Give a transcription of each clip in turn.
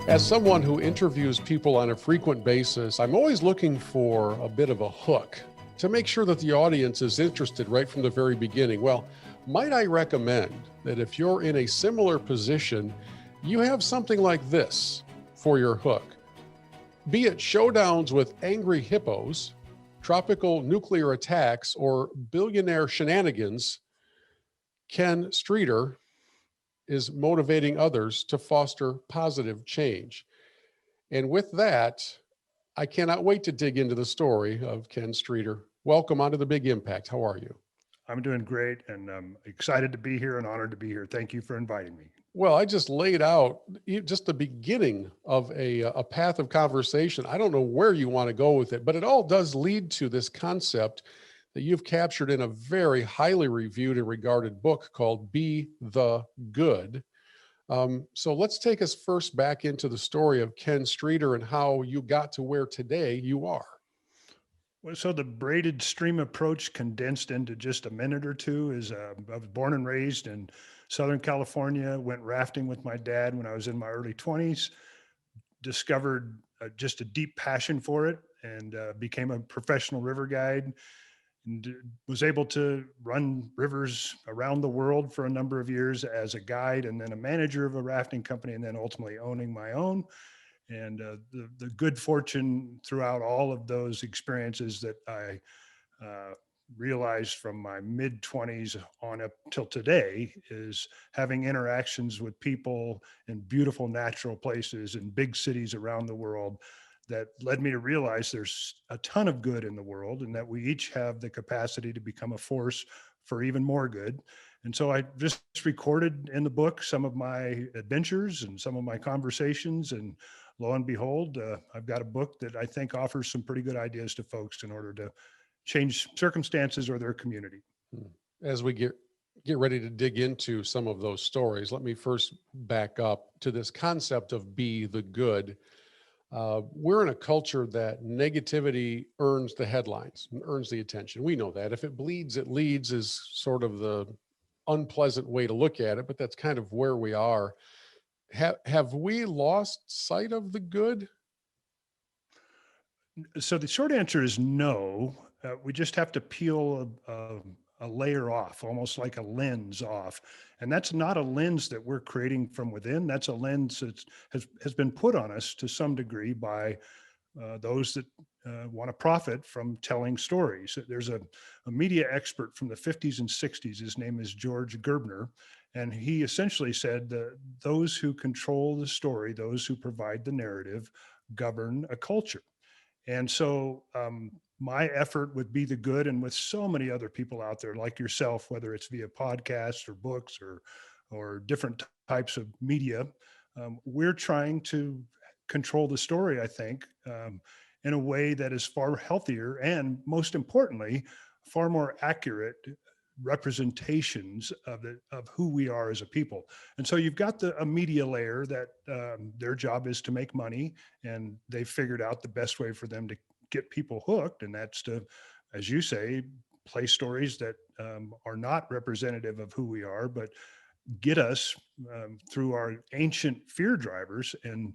As someone who interviews people on a frequent basis, I'm always looking for a bit of a hook to make sure that the audience is interested right from the very beginning. Well, might I recommend that if you're in a similar position, you have something like this for your hook. Be it showdowns with angry hippos, tropical nuclear attacks, or billionaire shenanigans, Ken Streater is motivating others to foster positive change. And with that, I cannot wait to dig into the story of Ken Streater. Welcome onto the Big Impact. How are you? I'm doing great, and I'm excited to be here and honored to be here. Thank you for inviting me. Well, I just laid out just the beginning of a path of conversation. I don't know where you want to go with it, but it all does lead to this concept that you've captured in a very highly reviewed and regarded book called Be the Good. So let's take us first back into the story of Ken Streater and how you got to where today you are. Well, so the braided stream approach condensed into just a minute or two is I was born and raised in Southern California, went rafting with my dad when I was in my early 20s, discovered just a deep passion for it, and became a professional river guide, and was able to run rivers around the world for a number of years as a guide and then a manager of a rafting company, and then ultimately owning my own. And the good fortune throughout all of those experiences that I uh, realized from my mid 20s on up till today is having interactions with people in beautiful natural places in big cities around the world that led me to realize there's a ton of good in the world and that we each have the capacity to become a force for even more good. And so I just recorded in the book some of my adventures and some of my conversations. And lo and behold, I've got a book that I think offers some pretty good ideas to folks in order to change circumstances or their community. As we get ready to dig into some of those stories, let me first back up to this concept of be the good. We're in a culture that negativity earns the headlines, earns the attention. We know that. If it bleeds, it leads is sort of the unpleasant way to look at it, but that's kind of where we are. Have we lost sight of the good? So the short answer is no. We just have to peel a layer off, almost like a lens off. And that's not a lens that we're creating from within. That's a lens that has been put on us to some degree by those that want to profit from telling stories. There's a media expert from the 50s and 60s. His name is George Gerbner. And he essentially said that those who control the story, those who provide the narrative, govern a culture. And so my effort with Be the Good and with so many other people out there like yourself, whether it's via podcasts or books or different types of media, we're trying to control the story, I think, in a way that is far healthier and, most importantly, far more accurate representations of who we are as a people. And so you've got a media layer that their job is to make money, and they've figured out the best way for them to get people hooked, and that's to, as you say, play stories that are not representative of who we are, but get us through our ancient fear drivers. And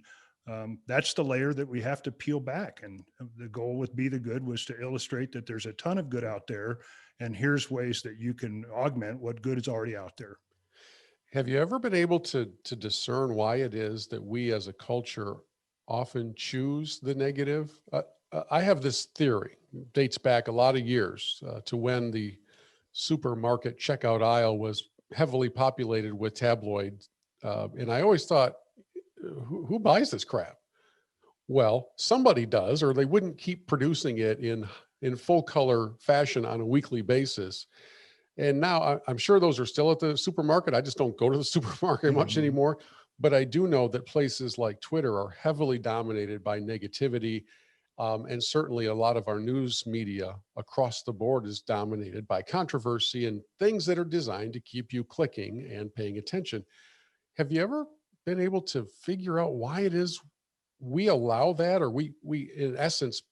that's the layer that we have to peel back. And the goal with Be the Good was to illustrate that there's a ton of good out there, and here's ways that you can augment what good is already out there. Have you ever been able to discern why it is that we as a culture often choose the negative? I have this theory, dates back a lot of years to when the supermarket checkout aisle was heavily populated with tabloids. And I always thought, who buys this crap? Well, somebody does, or they wouldn't keep producing it in full color fashion on a weekly basis. And now I'm sure those are still at the supermarket. I just don't go to the supermarket much anymore. But I do know that places like Twitter are heavily dominated by negativity. And certainly a lot of our news media across the board is dominated by controversy and things that are designed to keep you clicking and paying attention. Have you ever been able to figure out why it is we allow that, or we in essence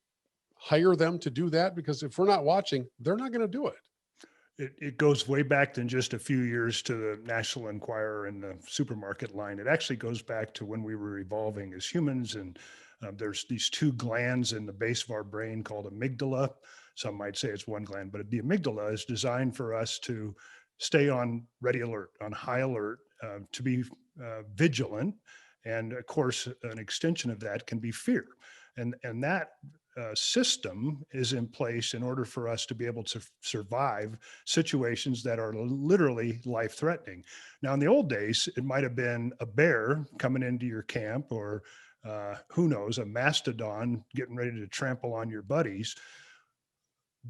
hire them to do that? Because if we're not watching, they're not going to do it. It goes way back than just a few years to the National Enquirer and the supermarket line. It actually goes back to when we were evolving as humans. And there's these two glands in the base of our brain called amygdala. Some might say it's one gland, but the amygdala is designed for us to stay on ready alert, on high alert, to be vigilant. And of course, an extension of that can be fear. And that system is in place in order for us to be able to survive situations that are literally life threatening. Now, in the old days, it might have been a bear coming into your camp, or who knows, a mastodon getting ready to trample on your buddies.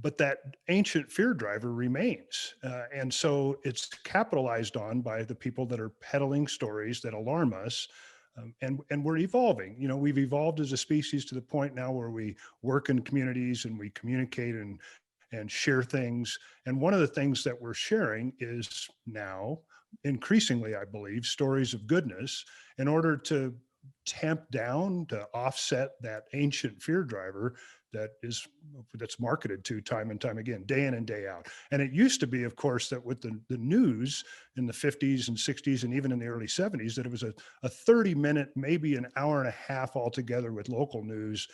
But that ancient fear driver remains. And so it's capitalized on by the people that are peddling stories that alarm us. And we're evolving. We've evolved as a species to the point now where we work in communities and we communicate and share things. And one of the things that we're sharing is now increasingly, I believe, stories of goodness in order to tamp down, to offset that ancient fear driver that's marketed to time and time again, day in and day out. And it used to be, of course, that with the news in the 50s and 60s and even in the early 70s, that it was a 30-minute, maybe an hour and a half altogether with local news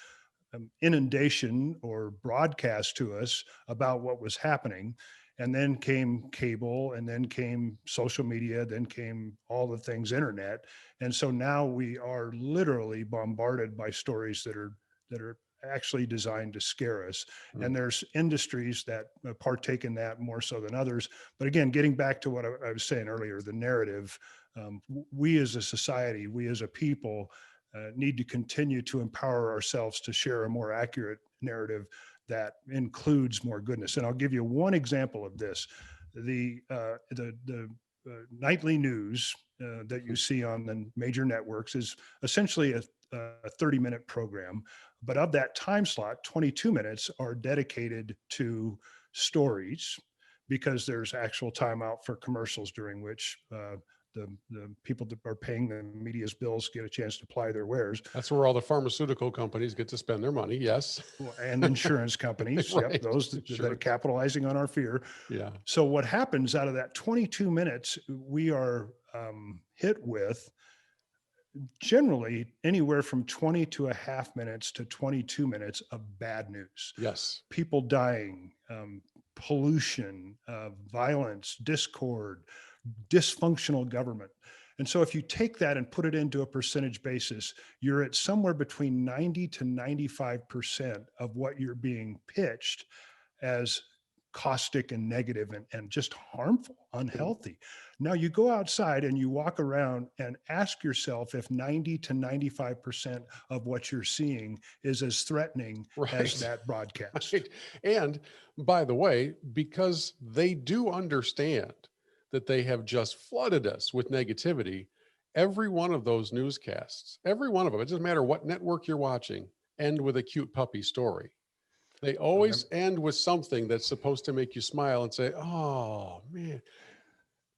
inundation or broadcast to us about what was happening. And then came cable, and then came social media, then came all the things internet. And so now we are literally bombarded by stories that are actually designed to scare us. Mm. And there's industries that partake in that more so than others. But again, getting back to what I was saying earlier, the narrative, we as a society, we as a people need to continue to empower ourselves to share a more accurate narrative that includes more goodness. And I'll give you one example of this. The nightly news that you see on the major networks is essentially a 30-minute program. But of that time slot, 22 minutes are dedicated to stories, because there's actual time out for commercials during which the people that are paying the media's bills get a chance to ply their wares. That's where all the pharmaceutical companies get to spend their money. Yes. And insurance companies, Right. yep, those that are capitalizing on our fear. Yeah. So what happens out of that 22 minutes, we are hit with generally anywhere from 20 to a half minutes to 22 minutes of bad news. Yes. People dying, pollution, violence, discord, dysfunctional government. And so if you take that and put it into a percentage basis, you're at somewhere between 90 to 95% of what you're being pitched as caustic and negative and just harmful, unhealthy. Now you go outside and you walk around and ask yourself if 90 to 95% of what you're seeing is as threatening as that broadcast. Right. And by the way, because they do understand that they have just flooded us with negativity, every one of those newscasts, every one of them, it doesn't matter what network you're watching, end with a cute puppy story. They always end with something that's supposed to make you smile and say, oh, man.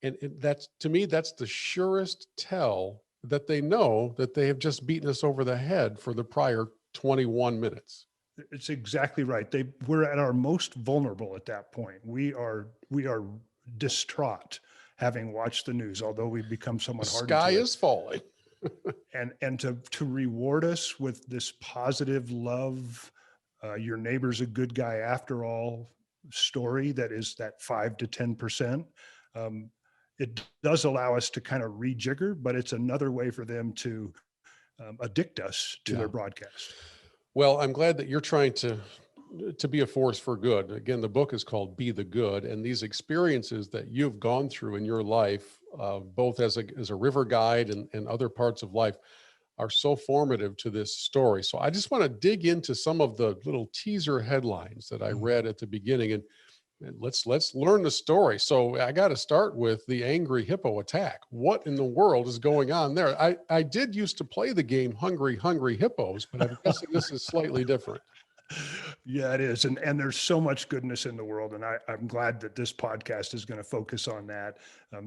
And that's, to me, that's the surest tell that they know that they have just beaten us over the head for the prior 21 minutes. It's exactly right. We're at our most vulnerable at that point. We are distraught having watched the news, although we've become somewhat The hardened to sky it. is falling. And to reward us with this positive love, your neighbor's a good guy after all story that is that 5 to 10%. It does allow us to kind of rejigger, but it's another way for them to addict us to their broadcast. Well, I'm glad that you're trying to be a force for good. Again, the book is called Be the Good, and these experiences that you've gone through in your life, both as a river guide and other parts of life, are so formative to this story. So I just want to dig into some of the little teaser headlines that I read at the beginning, and let's learn the story. So I got to start with the angry hippo attack. What in the world is going on there? I did used to play the game Hungry Hippos, but I'm guessing this is slightly different. Yeah, it is. And there's so much goodness in the world. And I'm glad that this podcast is going to focus on that.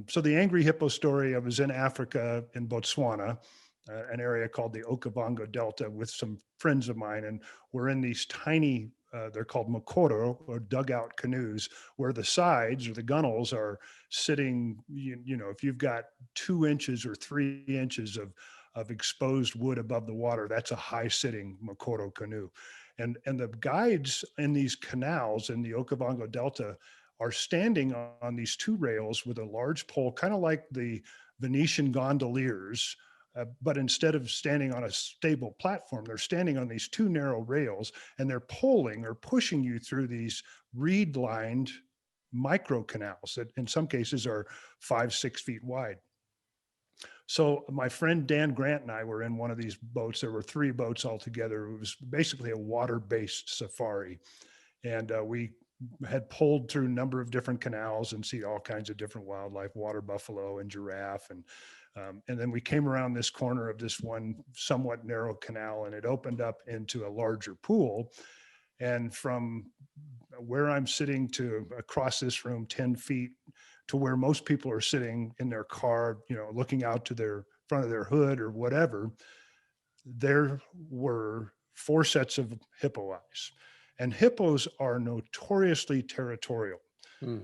So the angry hippo story, I was in Africa, in Botswana, an area called the Okavango Delta, with some friends of mine. And we're in these tiny they're called makoro, or dugout canoes, where the sides or the gunnels are sitting, if you've got 2 inches or 3 inches of exposed wood above the water, that's a high sitting makoro canoe. And the guides in these canals in the Okavango Delta are standing on these two rails with a large pole, kind of like the Venetian gondoliers. But instead of standing on a stable platform, they're standing on these two narrow rails, and they're pulling or pushing you through these reed lined micro canals that in some cases are 5, 6 feet wide. So my friend Dan Grant and I were in one of these boats. There were 3 boats altogether. It was basically a water-based safari. And we had pulled through a number of different canals and see all kinds of different wildlife, water buffalo and giraffe. And then we came around this corner of this one somewhat narrow canal, and it opened up into a larger pool. And from where I'm sitting to across this room, 10 feet to where most people are sitting in their car, looking out to their front of their hood or whatever, there were 4 sets of hippo eyes. And hippos are notoriously territorial. Hmm.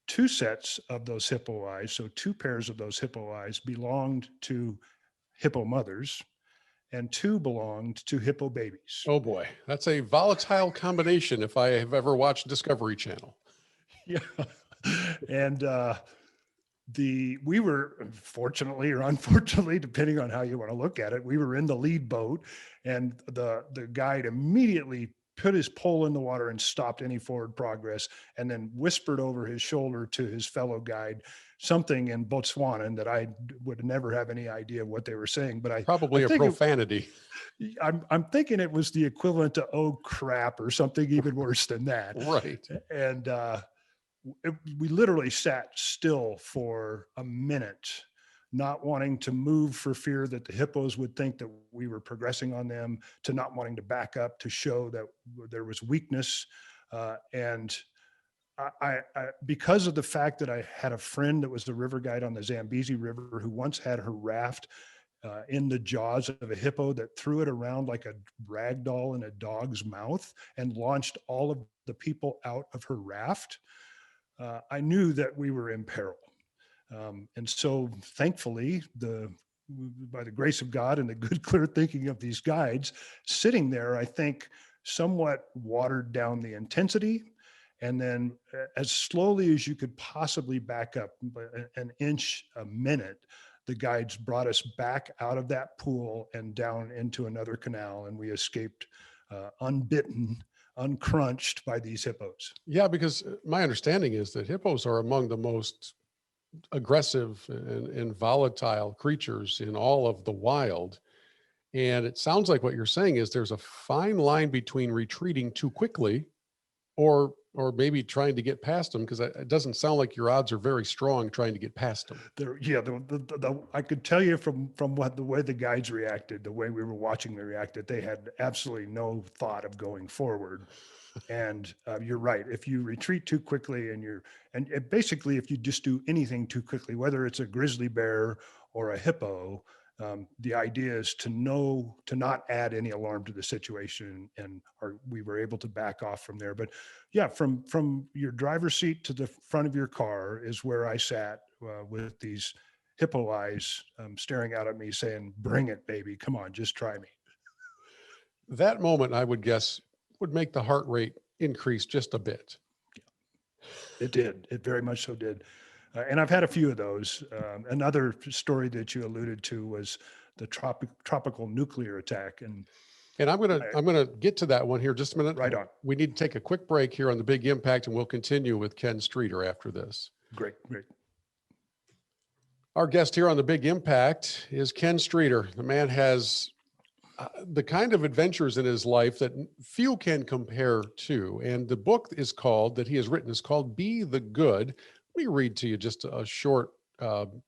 2 sets of those hippo eyes, so 2 pairs of those hippo eyes belonged to hippo mothers, and 2 belonged to hippo babies. Oh boy, that's a volatile combination if I have ever watched Discovery Channel. Yeah. And we were, fortunately or unfortunately, depending on how you want to look at it, we were in the lead boat, and the guide immediately put his pole in the water and stopped any forward progress, and then whispered over his shoulder to his fellow guide something in Botswanan that I would never have any idea what they were saying. But I Probably a think profanity. I'm thinking it was the equivalent to "oh crap" or something even worse than that. Right. And we literally sat still for a minute, not wanting to move for fear that the hippos would think that we were progressing on them, to not wanting to back up to show that there was weakness. And because of the fact that I had a friend that was the river guide on the Zambezi River who once had her raft in the jaws of a hippo that threw it around like a rag doll in a dog's mouth and launched all of the people out of her raft, I knew that we were in peril. And so thankfully, by the grace of God and the good, clear thinking of these guides, sitting there, I think somewhat watered down the intensity. And then as slowly as you could possibly back up an inch a minute, the guides brought us back out of that pool and down into another canal, and we escaped unbitten, uncrunched by these hippos. Yeah, because my understanding is that hippos are among the most aggressive and volatile creatures in all of the wild. And it sounds like what you're saying is there's a fine line between retreating too quickly or maybe trying to get past them, because it doesn't sound like your odds are very strong trying to get past them. Yeah, I could tell you from the way the guides reacted, the way we were watching them react, that they had absolutely no thought of going forward. And you're right. If you retreat too quickly, and basically if you just do anything too quickly, whether it's a grizzly bear or a hippo, the idea is to not add any alarm to the situation, and we were able to back off from there. But yeah, from your driver's seat to the front of your car is where I sat with these hippo eyes staring out at me saying, "Bring it, baby. Come on, just try me." That moment, I would guess, would make the heart rate increase just a bit. It did. It very much so did. And I've had a few of those. Another story that you alluded to was the tropical nuclear attack. And I'm gonna get to that one here just a minute. Right on. We need to take a quick break here on The Big Impact, and we'll continue with Ken Streater after this. Great. Our guest here on The Big Impact is Ken Streater. The man has the kind of adventures in his life that few can compare to. And the book that he has written is called Be the Good. Let me read to you just a short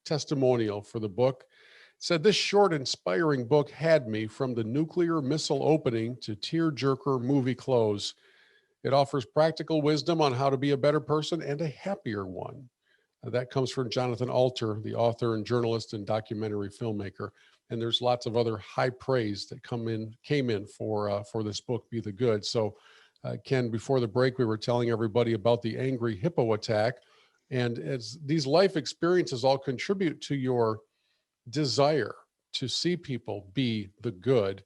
testimonial for the book. It said, "This short, inspiring book had me from the nuclear missile opening to tearjerker movie close. It offers practical wisdom on how to be a better person and a happier one." That comes from Jonathan Alter, the author and journalist and documentary filmmaker. And there's lots of other high praise that came in for this book, Be the Good. So Ken, before the break, we were telling everybody about the angry hippo attack. And as these life experiences all contribute to your desire to see people be the good,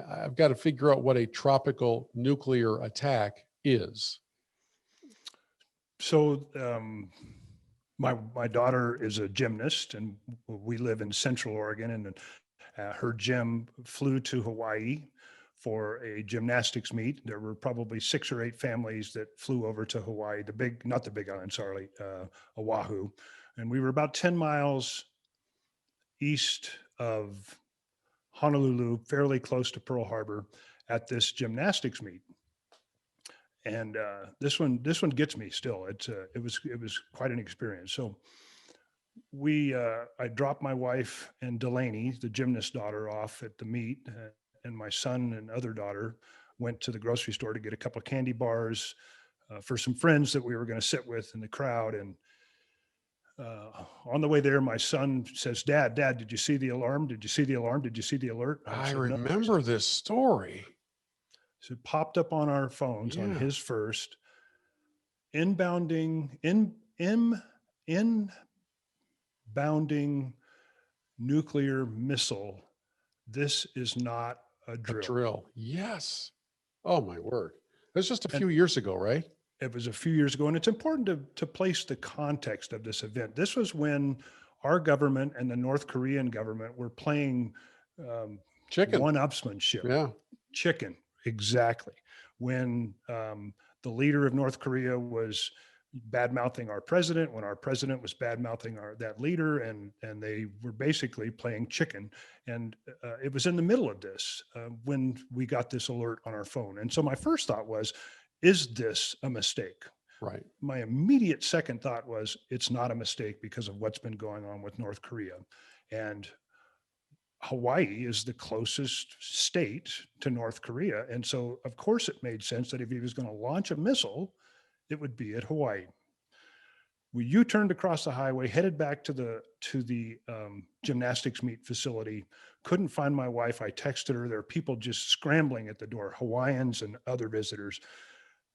I've got to figure out what a tropical nuclear attack is. So my daughter is a gymnast, and we live in Central Oregon, and her gym flew to Hawaii for a gymnastics meet. There were probably 6 or 8 families that flew over to Hawaii, not the big island, sorry, Oahu. And we were about 10 miles east of Honolulu, fairly close to Pearl Harbor, at this gymnastics meet. And this one gets me still. It was quite an experience. So I dropped my wife and Delaney, the gymnast daughter, off at the meet, and my son and other daughter went to the grocery store to get a couple of candy bars for some friends that we were going to sit with in the crowd. And on the way there, my son says, Dad, did you see the alarm? Did you see the alarm? Did you see the alert? I said, "No." remember this story. So it popped up on our phones on Yeah. his first. Inbounding nuclear missile. This is not a drill. A drill. Yes. Oh my word. That's just a And few years ago, right? it was a few years ago, and it's important to place the context of this event. This was when our government and the North Korean government were playing Chicken. one-upsmanship. Yeah. Chicken, exactly. When the leader of North Korea was bad-mouthing our president, when our president was bad-mouthing that leader, and they were basically playing chicken. And it was in the middle of this when we got this alert on our phone. And so my first thought was, is this a mistake? Right. My immediate second thought was, it's not a mistake because of what's been going on with North Korea. And Hawaii is the closest state to North Korea. And so, of course, it made sense that if he was going to launch a missile, it would be at Hawaii. We U-turned across the highway, headed back to the gymnastics meet facility. Couldn't find my wife. I texted her. There are people just scrambling at the door, Hawaiians and other visitors,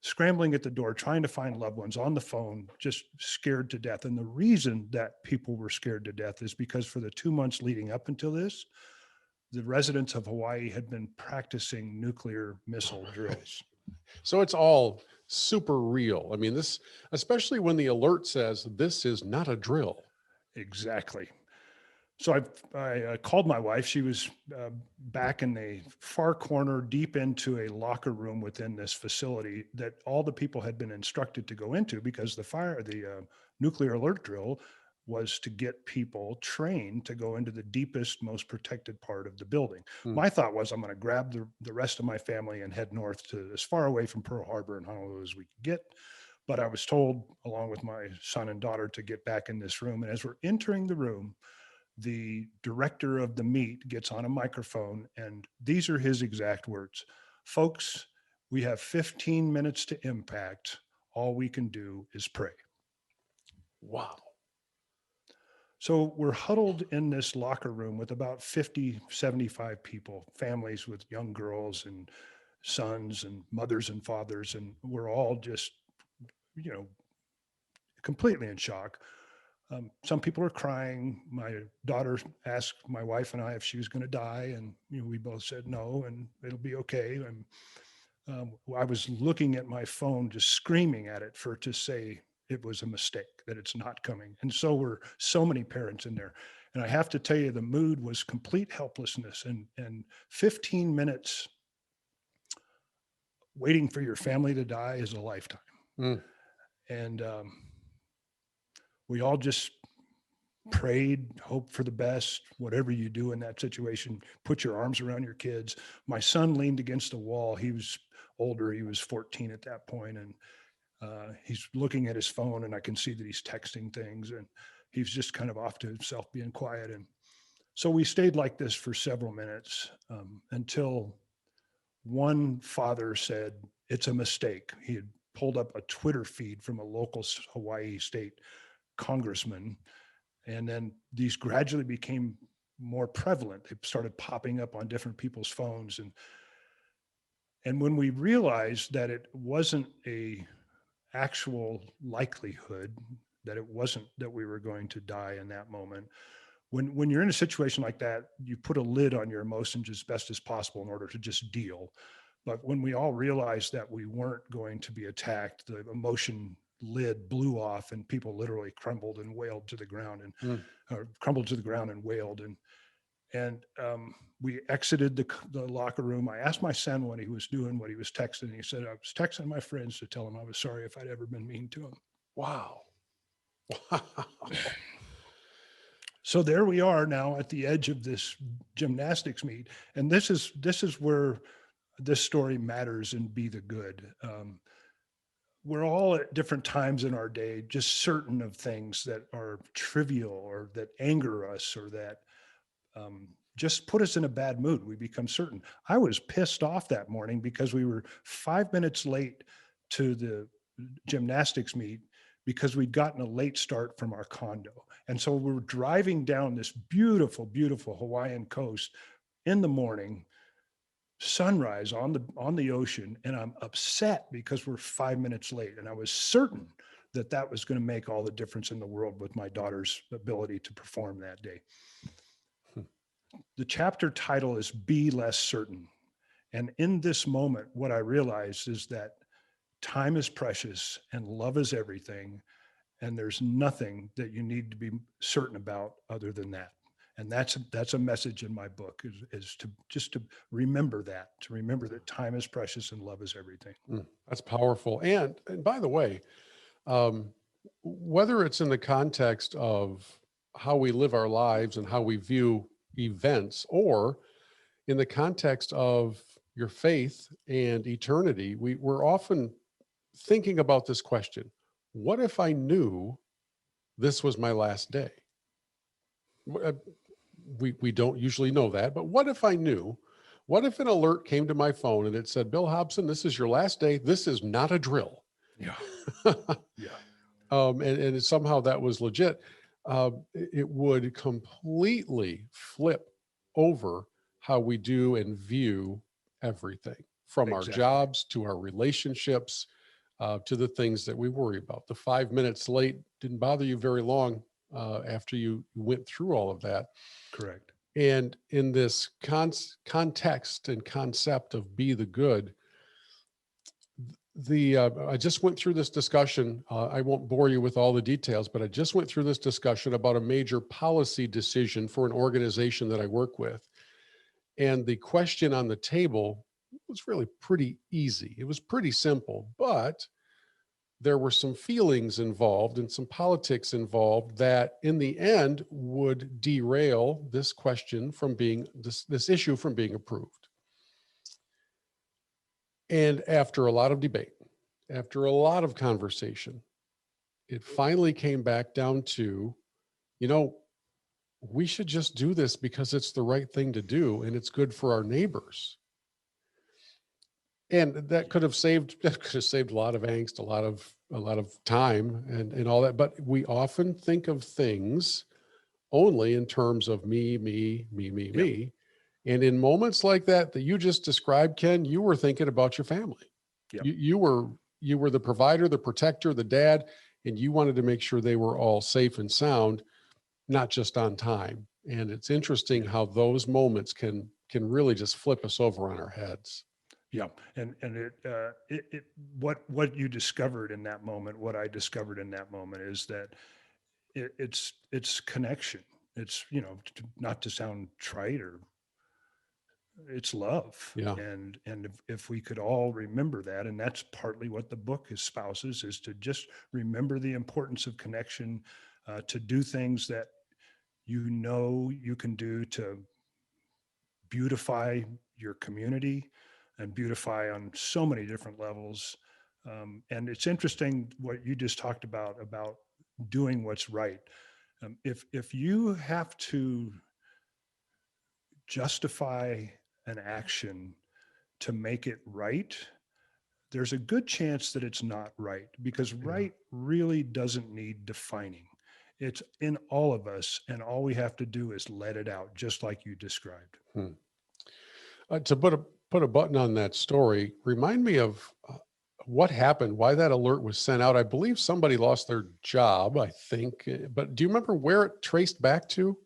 scrambling at the door, trying to find loved ones on the phone, just scared to death. And the reason that people were scared to death is because for the 2 months leading up until this, the residents of Hawaii had been practicing nuclear missile drills. So it's all super real. I mean, this, especially when the alert says this is not a drill. Exactly. So I called my wife. She was back in the far corner, deep into a locker room within this facility that all the people had been instructed to go into, because the nuclear alert drill was to get people trained to go into the deepest, most protected part of the building. My thought was, I'm going to grab the rest of my family and head north to as far away from Pearl Harbor and Honolulu as we could get. But I was told, along with my son and daughter, to get back in this room. And as we're entering the room, the director of the meet gets on a microphone, and these are his exact words. Folks, we have 15 minutes to impact. All we can do is pray. Wow. So we're huddled in this locker room with about 50, 75 people, families with young girls and sons and mothers and fathers. And we're all just, completely in shock. Some people are crying. My daughter asked my wife and I if she was going to die, and we both said no, and it'll be okay. And I was looking at my phone, just screaming at it to say it was a mistake, that it's not coming. And so were so many parents in there. And I have to tell you, the mood was complete helplessness, and 15 minutes waiting for your family to die is a lifetime. And we all just prayed, hoped for the best. Whatever you do in that situation, put your arms around your kids. My son leaned against the wall. He was older. He was 14 at that point. And he's looking at his phone, and I can see that he's texting things, and he's just kind of off to himself, being quiet. And so we stayed like this for several minutes until one father said, it's a mistake. He had pulled up a Twitter feed from a local Hawaii state congressman. And then these gradually became more prevalent. They started popping up on different people's phones. And And when we realized that it wasn't a actual likelihood, that it wasn't that we were going to die in that moment, when you're in a situation like that, you put a lid on your emotions as best as possible in order to just deal. But when we all realized that we weren't going to be attacked, the emotion lid blew off and people literally crumbled and wailed to the ground and Mm. crumbled to the ground and wailed. And we exited the locker room. I asked my son what he was doing, what he was texting. He said, I was texting my friends to tell them I was sorry if I'd ever been mean to him. Wow. Wow. So there we are now at the edge of this gymnastics meet. And this is where this story matters and Be the Good. We're all at different times in our day, just certain of things that are trivial or that anger us or that just put us in a bad mood. We become certain. I was pissed off that morning because we were 5 minutes late to the gymnastics meet because we'd gotten a late start from our condo. And so we were driving down this beautiful, beautiful Hawaiian coast in the morning, sunrise on the ocean, and I'm upset because we're 5 minutes late. And I was certain that that was going to make all the difference in the world with my daughter's ability to perform that day. The chapter title is Be Less Certain. And in this moment, what I realized is that time is precious and love is everything. And there's nothing that you need to be certain about other than that. And that's a message in my book is to just to remember that time is precious and love is everything. That's powerful. And by the way, um, whether it's in the context of how we live our lives and how we view events, or in the context of your faith and eternity, we're often thinking about this question: what if I knew this was my last day? We don't usually know that, but what if I knew? What if an alert came to my phone and it said, Bill Hobson, this is your last day. This is not a drill. Yeah. Yeah. And somehow that was legit. It would completely flip over how we do and view everything, from our Exactly. jobs to our relationships, to the things that we worry about. The 5 minutes late didn't bother you very long after you went through all of that. Correct. And in this context and concept of Be the Good, I just went through this discussion. I won't bore you with all the details, but I just went through this discussion about a major policy decision for an organization that I work with. And the question on the table was really pretty easy. It was pretty simple, but there were some feelings involved and some politics involved that in the end would derail this question from being this issue from being approved. And after a lot of debate, after a lot of conversation, it finally came back down to, we should just do this because it's the right thing to do and it's good for our neighbors. And that could have saved a lot of angst, a lot of time and all that. But we often think of things only in terms of me, me, me, me, Yeah. me. And in moments like that you just described, Ken, you were thinking about your family. Yep. You were the provider, the protector, the dad, and you wanted to make sure they were all safe and sound, not just on time. And it's interesting how those moments can really just flip us over on our heads. Yeah, and what you discovered in that moment, what I discovered in that moment is that it's connection. It's not to sound trite, or it's love. Yeah. And if we could all remember that, and that's partly what the book espouses, is to just remember the importance of connection, to do things that you can do to beautify your community and beautify on so many different levels. And it's interesting what you just talked about doing what's right. If you have to justify an action to make it right, there's a good chance that it's not right, because right really doesn't need defining. It's in all of us, and all we have to do is let it out, just like you described. To put put a button on that story, remind me of what happened, why that alert was sent out. I believe somebody lost their job, I think, but do you remember where it traced back to?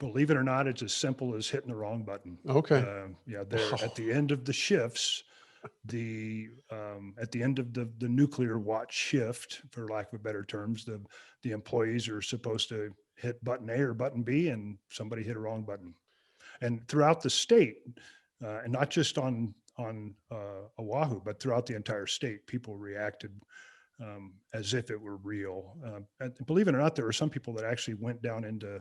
Believe it or not, it's as simple as hitting the wrong button. Okay. Yeah, they're Wow. at the end of the shifts, at the end of the nuclear watch shift, for lack of a better terms, the employees are supposed to hit button A or button B, and somebody hit a wrong button. And throughout the state, and not just on Oahu, but throughout the entire state, people reacted as if it were real. And believe it or not, there were some people that actually went down into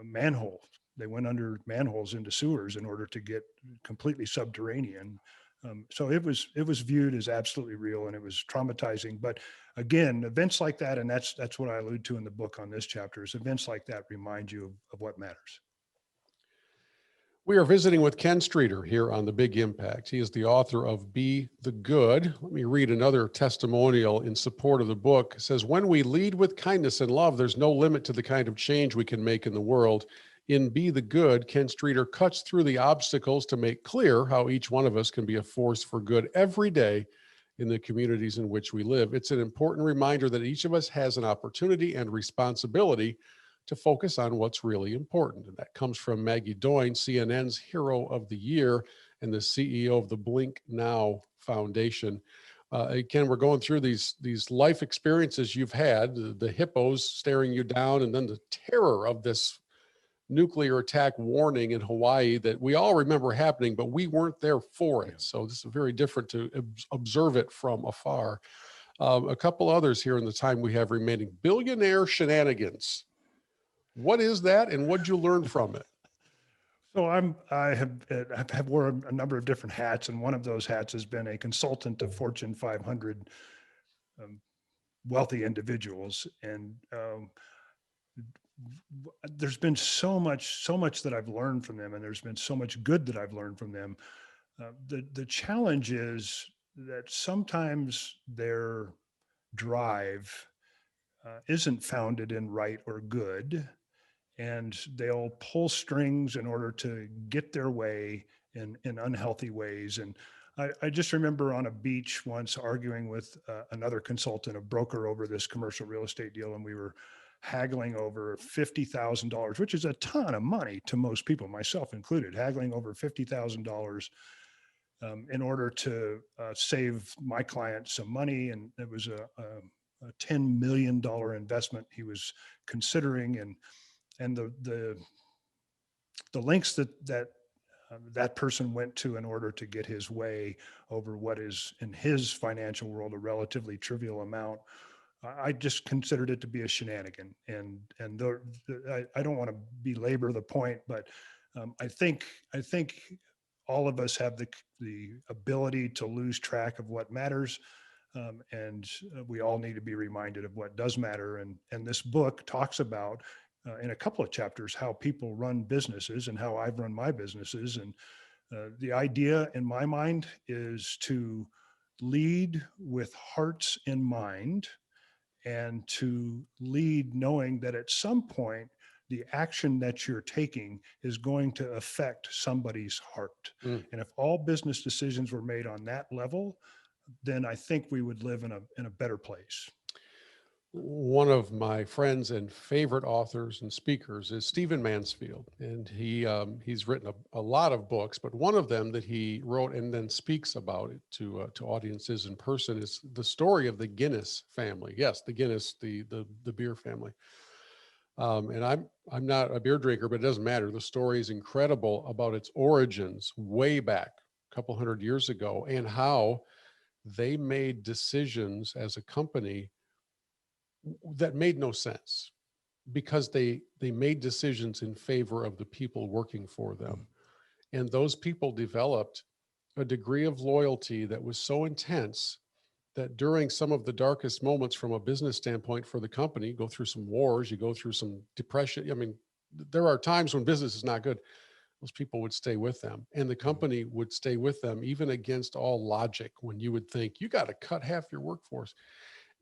manholes. They went under manholes into sewers in order to get completely subterranean. So it was viewed as absolutely real, and it was traumatizing. But again, events like that, and that's what I allude to in the book on this chapter, is events like that remind you of what matters. We are visiting with Ken Streater here on The Big Impact. He is the author of Be the Good. Let me read another testimonial in support of the book. It says, when we lead with kindness and love, there's no limit to the kind of change we can make in the world. In Be the Good, Ken Streater cuts through the obstacles to make clear how each one of us can be a force for good every day in the communities in which we live. It's an important reminder that each of us has an opportunity and responsibility to focus on what's really important. And that comes from Maggie Doyne, CNN's Hero of the Year and the CEO of the Blink Now Foundation. Ken, we're going through these life experiences you've had, the hippos staring you down, and then the terror of this nuclear attack warning in Hawaii that we all remember happening, but we weren't there for it. Yeah. So this is very different to observe it from afar. A couple others here in the time we have remaining. Billionaire shenanigans. What is that, and what'd you learn from it? So I have worn a number of different hats, and one of those hats has been a consultant to Fortune 500 um, wealthy individuals. And there's been so much that I've learned from them, and there's been so much good that I've learned from them. The challenge is that sometimes their drive isn't founded in right or good, and they'll pull strings in order to get their way in unhealthy ways. And I just remember on a beach once arguing with another consultant, a broker, over this commercial real estate deal, and we were haggling over $50,000, which is a ton of money to most people, myself included, haggling over $50,000 in order to save my client some money. And it was a $10 million investment he was considering. And the lengths that person went to in order to get his way over what is in his financial world a relatively trivial amount, I just considered it to be a shenanigan. I don't want to belabor the point, but I think all of us have the ability to lose track of what matters. And we all need to be reminded of what does matter. And this book talks about, in a couple of chapters, how people run businesses and how I've run my businesses. And the idea in my mind is to lead with hearts in mind, and to lead knowing that at some point, the action that you're taking is going to affect somebody's heart. Mm. And if all business decisions were made on that level, then I think we would live in a better place. One of my friends and favorite authors and speakers is Stephen Mansfield, and he's written a lot of books, but one of them that he wrote and then speaks about it to audiences in person is the story of the Guinness family. Yes, the Guinness, the beer family. And I'm not a beer drinker, but it doesn't matter. The story is incredible about its origins way back a couple hundred years ago, and how they made decisions as a company that made no sense because they made decisions in favor of the people working for them. And those people developed a degree of loyalty that was so intense that during some of the darkest moments from a business standpoint for the company, you go through some wars, you go through some depression. I mean, there are times when business is not good. Those people would stay with them, and the company would stay with them, even against all logic, when you would think you got to cut half your workforce.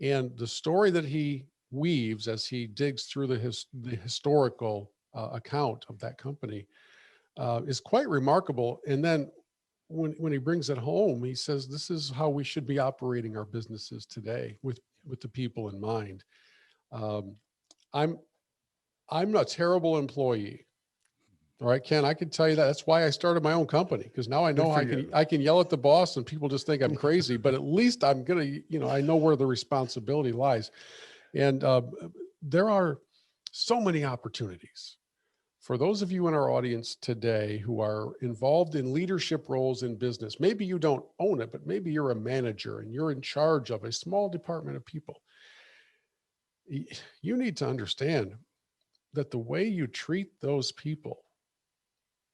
And the story that he weaves as he digs through the historical account of that company is quite remarkable. And then when he brings it home, he says, this is how we should be operating our businesses today with the people in mind. Um, I'm, I'm a terrible employee. All right, Ken, I can tell you that. That's why I started my own company, because now I Good know for I you. can yell at the boss and people just think I'm crazy, but at least I'm gonna, I know where the responsibility lies. And there are so many opportunities for those of you in our audience today who are involved in leadership roles in business. Maybe you don't own it, but maybe you're a manager and you're in charge of a small department of people. You need to understand that the way you treat those people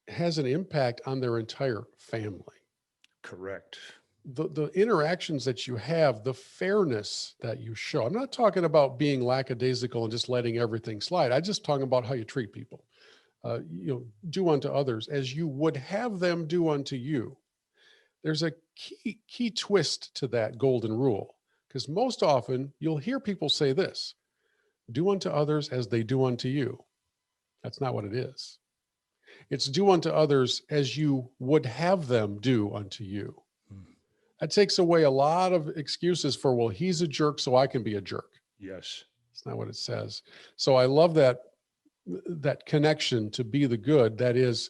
has an impact on their entire family. Correct. The interactions that you have, the fairness that you show. I'm not talking about being lackadaisical and just letting everything slide. I'm just talking about how you treat people. Do unto others as you would have them do unto you. There's a key twist to that golden rule, because most often you'll hear people say this: do unto others as they do unto you. That's not what it is. It's do unto others as you would have them do unto you. Mm. That takes away a lot of excuses for, well, he's a jerk, so I can be a jerk. Yes. It's not what it says. So I love that connection to be the good. That is,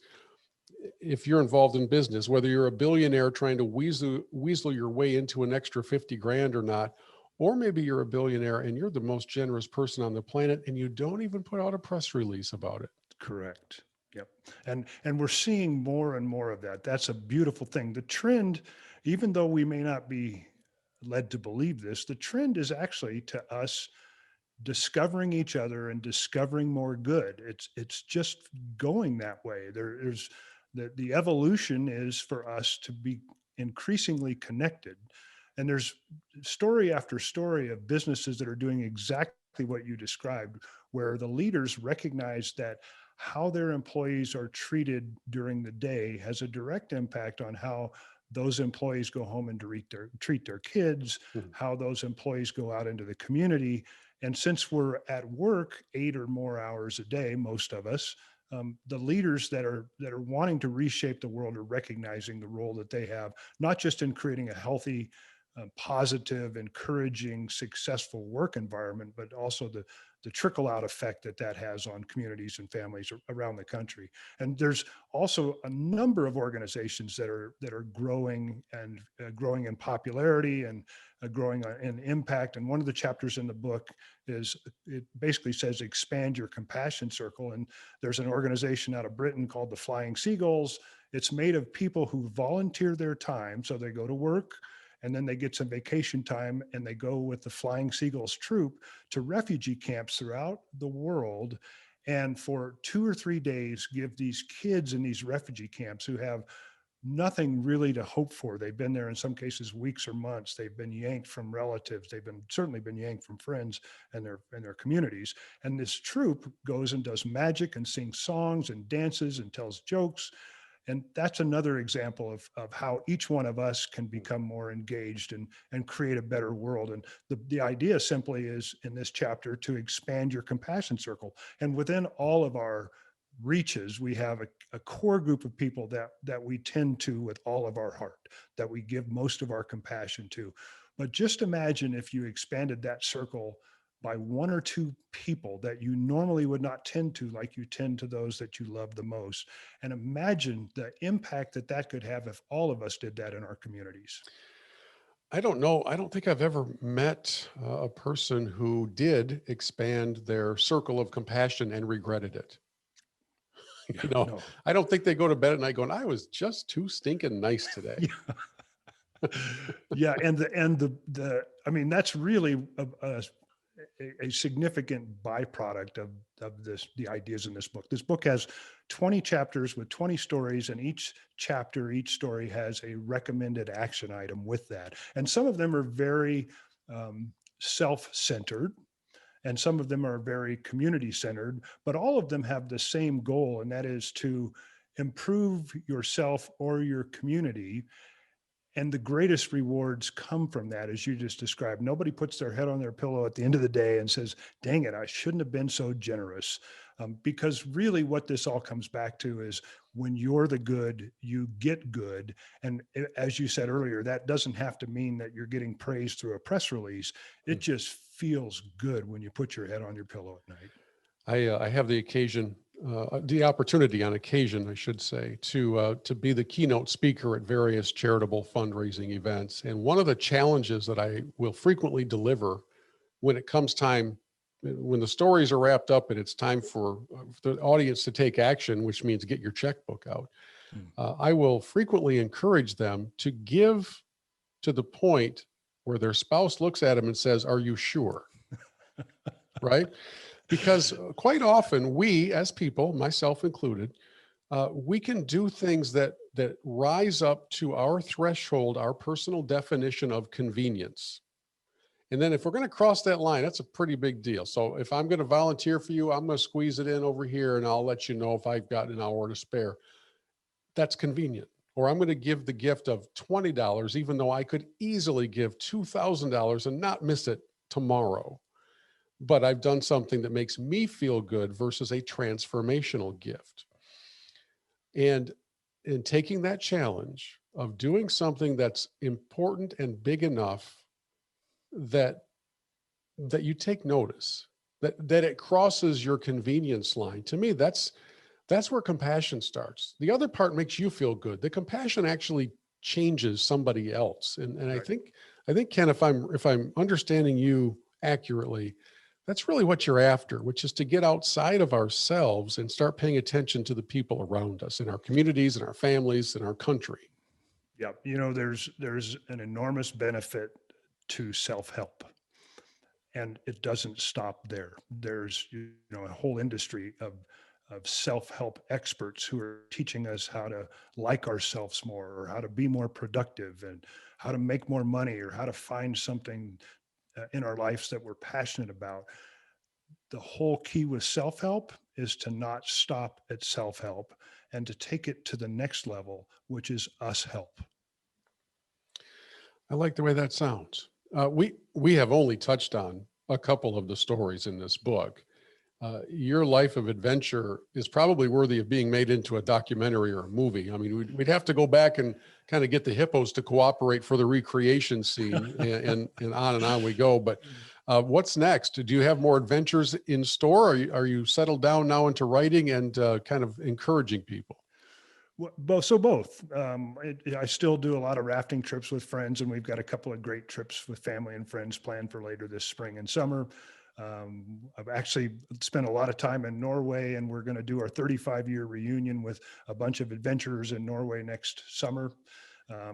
if you're involved in business, whether you're a billionaire trying to weasel your way into an extra 50 grand or not, or maybe you're a billionaire and you're the most generous person on the planet and you don't even put out a press release about it. Correct. Yep. And we're seeing more and more of that. That's a beautiful thing. The trend, even though we may not be led to believe this, the trend is actually to us discovering each other and discovering more good. It's just going that way. There's the evolution is for us to be increasingly connected. And there's story after story of businesses that are doing exactly what you described, where the leaders recognize that how their employees are treated during the day has a direct impact on how those employees go home and treat their kids, Mhm. how those employees go out into the community. And since we're at work 8 or more hours a day, most of us, the leaders that are wanting to reshape the world are recognizing the role that they have, not just in creating a healthy, positive, encouraging, successful work environment, but also the trickle out effect that that has on communities and families around the country. And there's also a number of organizations that are growing and growing in popularity and growing in impact. And one of the chapters in the book is, it basically says expand your compassion circle. And there's an organization out of Britain called the Flying Seagulls. It's made of people who volunteer their time, so they go to work and then they get some vacation time and they go with the Flying Seagulls troop to refugee camps throughout the world, and for 2 or 3 days give these kids in these refugee camps who have nothing really to hope for. They've been there in some cases weeks or months. They've been yanked from relatives. They've been certainly been yanked from friends and their communities. And this troop goes and does magic and sings songs and dances and tells jokes. And that's another example of how each one of us can become more engaged and create a better world. And the idea simply is in this chapter to expand your compassion circle. And within all of our reaches, we have a core group of people that we tend to with all of our heart, that we give most of our compassion to. But just imagine if you expanded that circle by 1 or 2 people that you normally would not tend to, like you tend to those that you love the most. And imagine the impact that that could have if all of us did that in our communities. I don't know. I don't think I've ever met a person who did expand their circle of compassion and regretted it. Yeah, no. I don't think they go to bed at night going, I was just too stinking nice today. Yeah. Yeah. And I mean, that's really a significant byproduct of the ideas in this book. This book has 20 chapters with 20 stories, and each chapter, each story has a recommended action item with that. And some of them are very self-centered, and some of them are very community-centered, but all of them have the same goal, and that is to improve yourself or your community And the greatest rewards come from that, as you just described. Nobody puts their head on their pillow at the end of the day and says, dang it, I shouldn't have been so generous. Because really what this all comes back to is when you're the good, you get good. And as you said earlier, that doesn't have to mean that you're getting praise through a press release. It just feels good when you put your head on your pillow at night. I have the opportunity on occasion, I should say, to be the keynote speaker at various charitable fundraising events. And one of the challenges that I will frequently deliver when it comes time, when the stories are wrapped up and it's time for the audience to take action, which means get your checkbook out, I will frequently encourage them to give to the point where their spouse looks at them and says, "Are you sure?" Right? Because quite often we as people, myself included, we can do things that rise up to our threshold, our personal definition of convenience. And then if we're going to cross that line, that's a pretty big deal. So if I'm going to volunteer for you, I'm going to squeeze it in over here and I'll let you know if I've got an hour to spare. That's convenient. Or I'm going to give the gift of $20, even though I could easily give $2,000 and not miss it tomorrow. But I've done something that makes me feel good versus a transformational gift. And in taking that challenge of doing something that's important and big enough that you take notice, that it crosses your convenience line. To me, that's where compassion starts. The other part makes you feel good. The compassion actually changes somebody else. And Right. I think Ken, if I'm understanding you accurately, that's really what you're after, which is to get outside of ourselves and start paying attention to the people around us in our communities, in our families, in our country. Yeah. There's an enormous benefit to self-help. And it doesn't stop there. There's a whole industry of self-help experts who are teaching us how to like ourselves more, or how to be more productive, and how to make more money, or how to find something in our lives that we're passionate about. The whole key with self-help is to not stop at self-help and to take it to the next level, which is us help. I like the way that sounds. We have only touched on a couple of the stories in this book. Your life of adventure is probably worthy of being made into a documentary or a movie. I mean, we'd have to go back and kind of get the hippos to cooperate for the recreation scene, and on we go. But what's next? Do you have more adventures in store? Are you settled down now into writing and kind of encouraging people? Both. I still do a lot of rafting trips with friends, and we've got a couple of great trips with family and friends planned for later this spring and summer. I've actually spent a lot of time in Norway, and we're going to do our 35-year reunion with a bunch of adventurers in Norway next summer.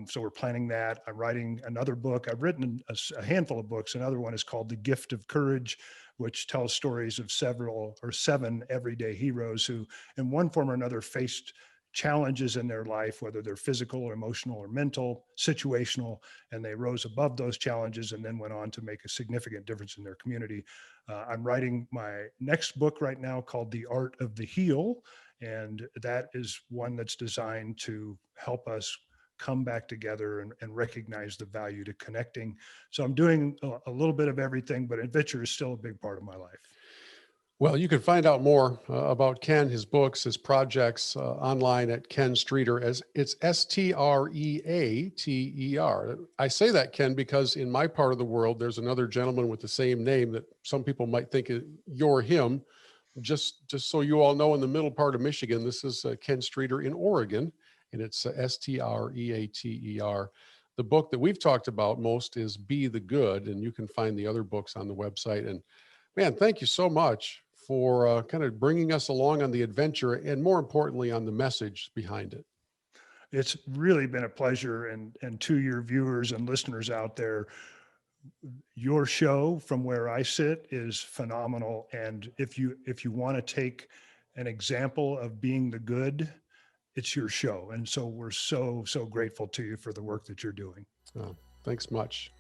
So we're planning that. I'm writing another book. I've written a handful of books. Another one is called The Gift of Courage, which tells stories of seven everyday heroes who, in one form or another, faced challenges in their life, whether they're physical or emotional or mental, situational, and they rose above those challenges and then went on to make a significant difference in their community. I'm writing my next book right now called The Art of the Heal, and that is one that's designed to help us come back together and recognize the value to connecting. So I'm doing a little bit of everything, but adventure is still a big part of my life. Well, you can find out more about Ken, his books, his projects online at Ken Streater, as it's Streater. I say that, Ken, because in my part of the world, there's another gentleman with the same name that some people might think you're him. Just so you all know, in the middle part of Michigan, this is Ken Streater in Oregon, and it's Streater. The book that we've talked about most is Be the Good, and you can find the other books on the website. And man, thank you so much for kind of bringing us along on the adventure, and more importantly, on the message behind it. It's really been a pleasure. And to your viewers and listeners out there, your show from where I sit is phenomenal. And if you want to take an example of being the good, it's your show. And so we're so grateful to you for the work that you're doing. Thanks much.